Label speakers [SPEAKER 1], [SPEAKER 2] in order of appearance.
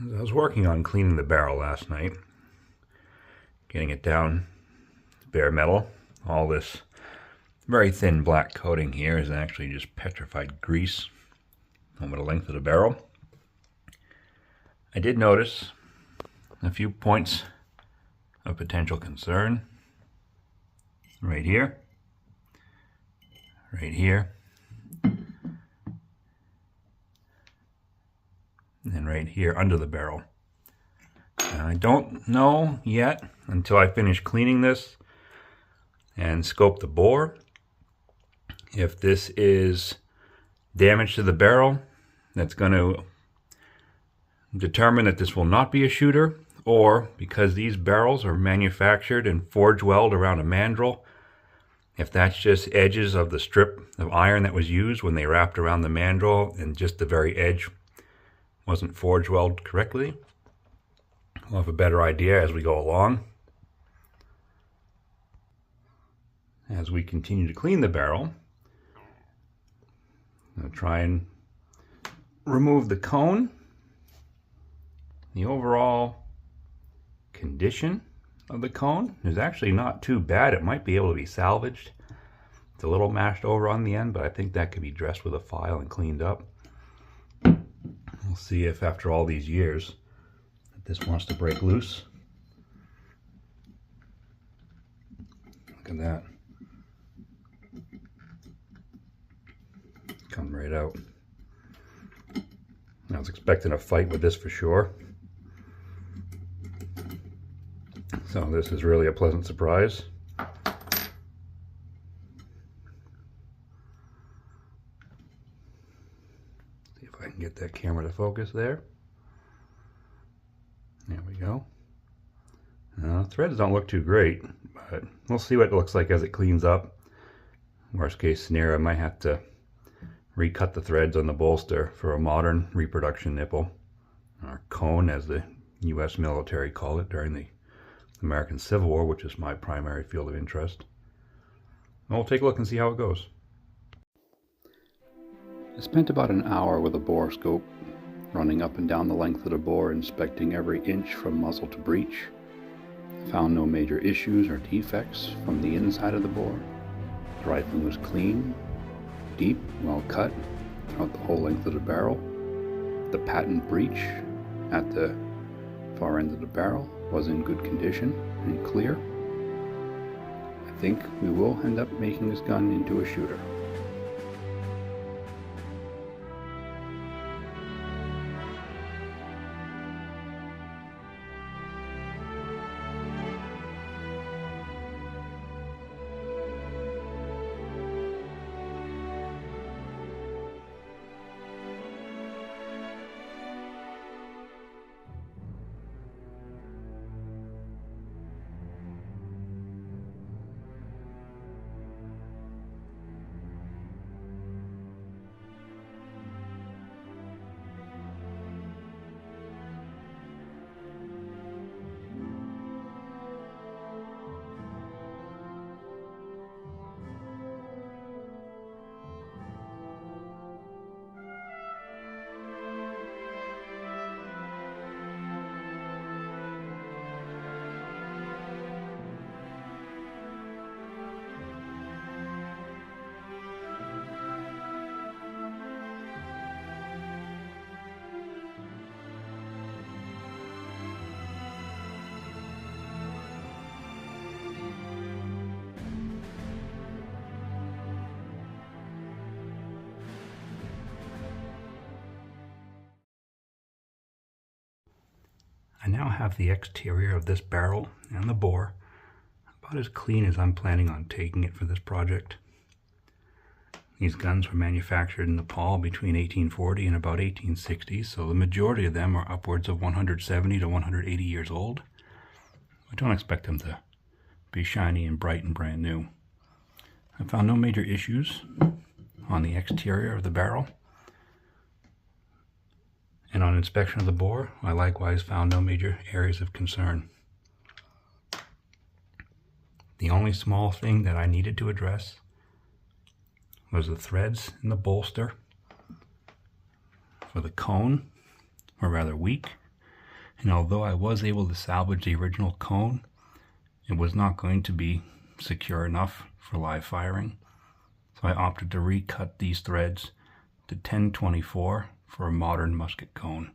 [SPEAKER 1] I was working on cleaning the barrel last night, getting it down to bare metal. All this very thin black coating here is actually just petrified grease over the length of the barrel. I did notice a few points of potential concern right here, and right here under the barrel. And I don't know yet, until I finish cleaning this and scope the bore, if this is damage to the barrel that's going to determine that this will not be a shooter, or because these barrels are manufactured and forge weld around a mandrel, if that's just edges of the strip of iron that was used when they wrapped around the mandrel and just the very edge wasn't forge welded correctly. We'll have a better idea as we go along. As we continue to clean the barrel, I'm going to try and remove the cone. The overall condition of the cone is actually not too bad. It might be able to be salvaged. It's a little mashed over on the end, but I think that could be dressed with a file and cleaned up. We'll see if after all these years this wants to break loose. Look at that. Come right out. I was expecting a fight with this for sure. So this is really a pleasant surprise. See if I can get that camera to focus there. There we go. Threads don't look too great, but we'll see what it looks like as it cleans up. Worst case scenario, I might have to recut the threads on the bolster for a modern reproduction nipple, or cone as the US military called it during the American Civil War, which is my primary field of interest. And we'll take a look and see how it goes. I spent about an hour with a bore scope, running up and down the length of the bore, inspecting every inch from muzzle to breech. I found no major issues or defects from the inside of the bore. The rifling was clean, deep, well cut throughout the whole length of the barrel. The patent breech at the far end of the barrel was in good condition and clear. I think we will end up making this gun into a shooter. I now have the exterior of this barrel and the bore about as clean as I'm planning on taking it for this project. These guns were manufactured in Nepal between 1840 and about 1860, so the majority of them are upwards of 170 to 180 years old. I don't expect them to be shiny and bright and brand new. I found no major issues on the exterior of the barrel. And on inspection of the bore, I likewise found no major areas of concern. The only small thing that I needed to address was the threads in the bolster for the cone were rather weak And although I was able to salvage the original cone, it was not going to be secure enough for live firing. So I opted to recut these threads to 1024 for a modern musket cone.